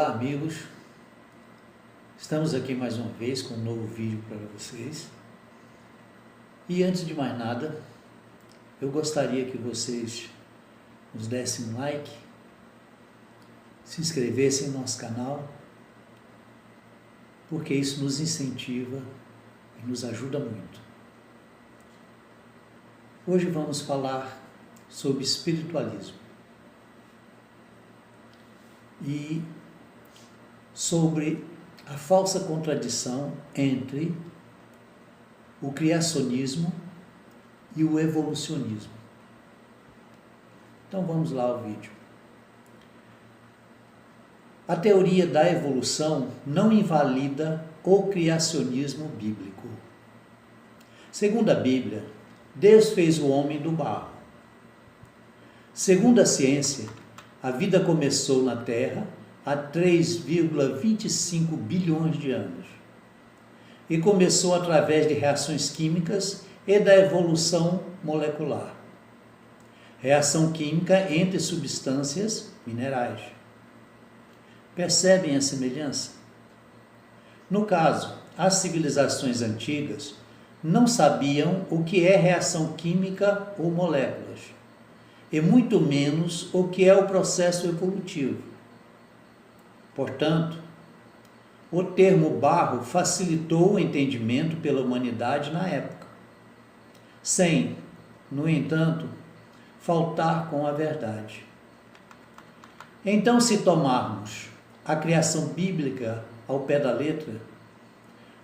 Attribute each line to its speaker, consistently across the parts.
Speaker 1: Olá, amigos, estamos aqui mais uma vez com um novo vídeo para vocês. E antes de mais nada, eu gostaria que vocês nos dessem um like, se inscrevessem no nosso canal, porque isso nos incentiva e nos ajuda muito. Hoje vamos falar sobre espiritualismo e sobre a falsa contradição entre o criacionismo e o evolucionismo. Então vamos lá ao vídeo. A teoria da evolução não invalida o criacionismo bíblico. Segundo a Bíblia, Deus fez o homem do barro. Segundo a ciência, a vida começou na Terra há 3,25 bilhões de anos e começou através de reações químicas e da evolução molecular. Reação química entre substâncias minerais. Percebem a semelhança? No caso, as civilizações antigas não sabiam o que é reação química ou moléculas, e muito menos o que é o processo evolutivo. Portanto, o termo barro facilitou o entendimento pela humanidade na época, sem, no entanto, faltar com a verdade. Então, se tomarmos a criação bíblica ao pé da letra,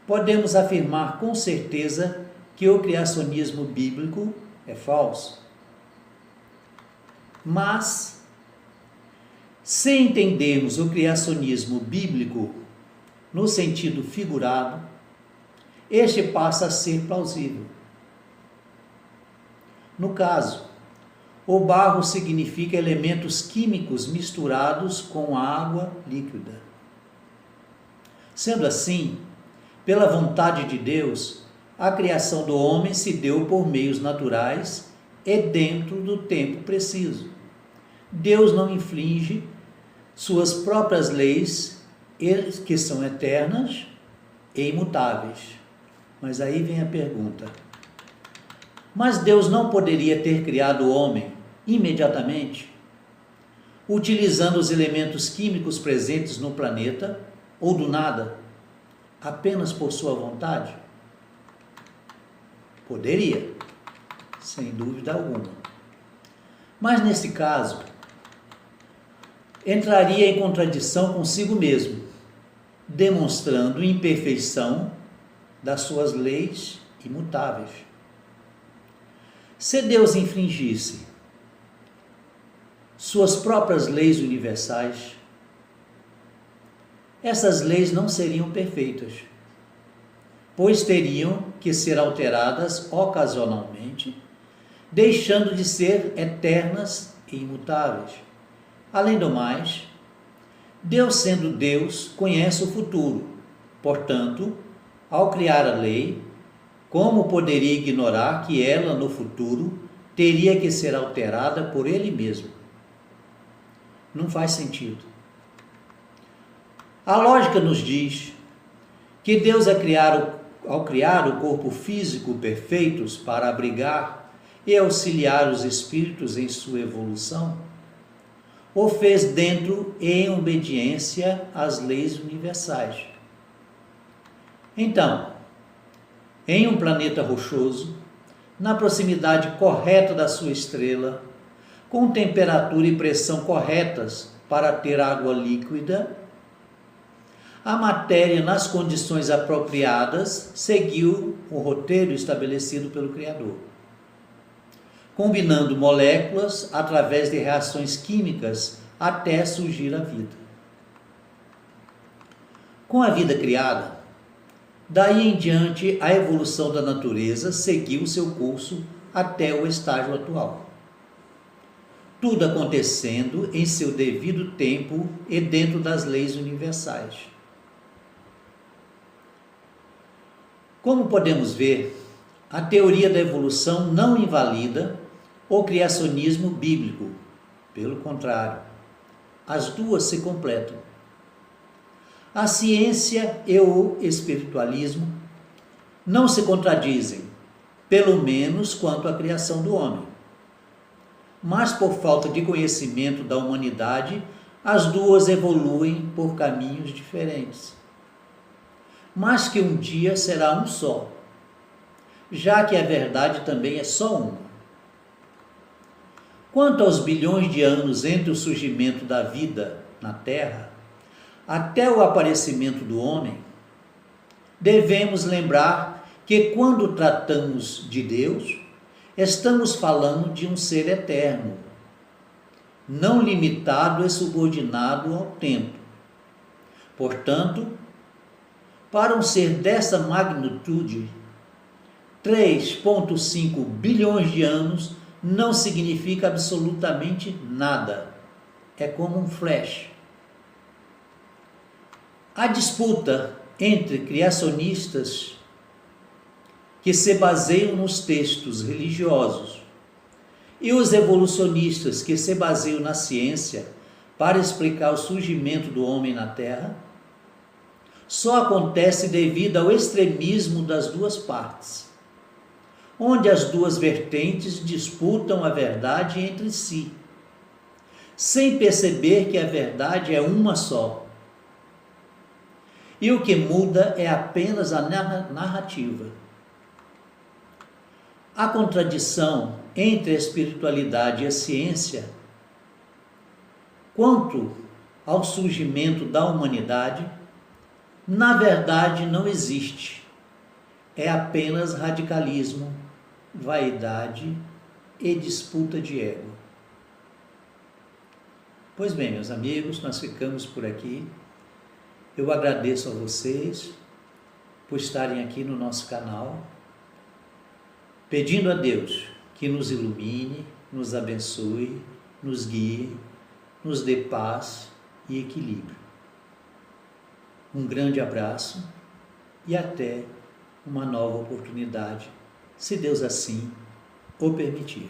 Speaker 1: podemos afirmar com certeza que o criacionismo bíblico é falso. Mas, se entendermos o criacionismo bíblico no sentido figurado, este passa a ser plausível. No caso, o barro significa elementos químicos misturados com água líquida. Sendo assim, pela vontade de Deus, a criação do homem se deu por meios naturais e dentro do tempo preciso. Deus não inflige suas próprias leis, que são eternas e imutáveis. Mas aí vem a pergunta: mas Deus não poderia ter criado o homem imediatamente, utilizando os elementos químicos presentes no planeta, ou do nada, apenas por sua vontade? Poderia, sem dúvida alguma. Mas nesse caso, entraria em contradição consigo mesmo, demonstrando imperfeição das suas leis imutáveis. Se Deus infringisse suas próprias leis universais, essas leis não seriam perfeitas, pois teriam que ser alteradas ocasionalmente, deixando de ser eternas e imutáveis. Além do mais, Deus, sendo Deus, conhece o futuro. Portanto, ao criar a lei, como poderia ignorar que ela, no futuro, teria que ser alterada por Ele mesmo? Não faz sentido. A lógica nos diz que Deus, ao criar o corpo físico perfeitos para abrigar e auxiliar os espíritos em sua evolução, o fez dentro e em obediência às leis universais. Então, em um planeta rochoso, na proximidade correta da sua estrela, com temperatura e pressão corretas para ter água líquida, a matéria, nas condições apropriadas, seguiu o roteiro estabelecido pelo Criador, combinando moléculas através de reações químicas até surgir a vida. Com a vida criada, daí em diante a evolução da natureza seguiu seu curso até o estágio atual. Tudo acontecendo em seu devido tempo e dentro das leis universais. Como podemos ver, a teoria da evolução não invalida o criacionismo bíblico. Pelo contrário, as duas se completam. A ciência e o espiritualismo não se contradizem, pelo menos quanto à criação do homem. Mas por falta de conhecimento da humanidade, as duas evoluem por caminhos diferentes. Mas que um dia será um só, já que a verdade também é só uma. Quanto aos bilhões de anos entre o surgimento da vida na Terra até o aparecimento do homem, devemos lembrar que quando tratamos de Deus, estamos falando de um ser eterno, não limitado e subordinado ao tempo. Portanto, para um ser dessa magnitude, 3,5 bilhões de anos não significa absolutamente nada. É como um flash. A disputa entre criacionistas que se baseiam nos textos religiosos e os evolucionistas que se baseiam na ciência para explicar o surgimento do homem na Terra só acontece devido ao extremismo das duas partes, onde as duas vertentes disputam a verdade entre si, sem perceber que a verdade é uma só. E o que muda é apenas a narrativa. A contradição entre a espiritualidade e a ciência, quanto ao surgimento da humanidade, na verdade não existe. É apenas radicalismo, vaidade e disputa de ego. Pois bem, meus amigos, nós ficamos por aqui. Eu agradeço a vocês por estarem aqui no nosso canal, pedindo a Deus que nos ilumine, nos abençoe, nos guie, nos dê paz e equilíbrio. Um grande abraço e até uma nova oportunidade, se Deus assim o permitir.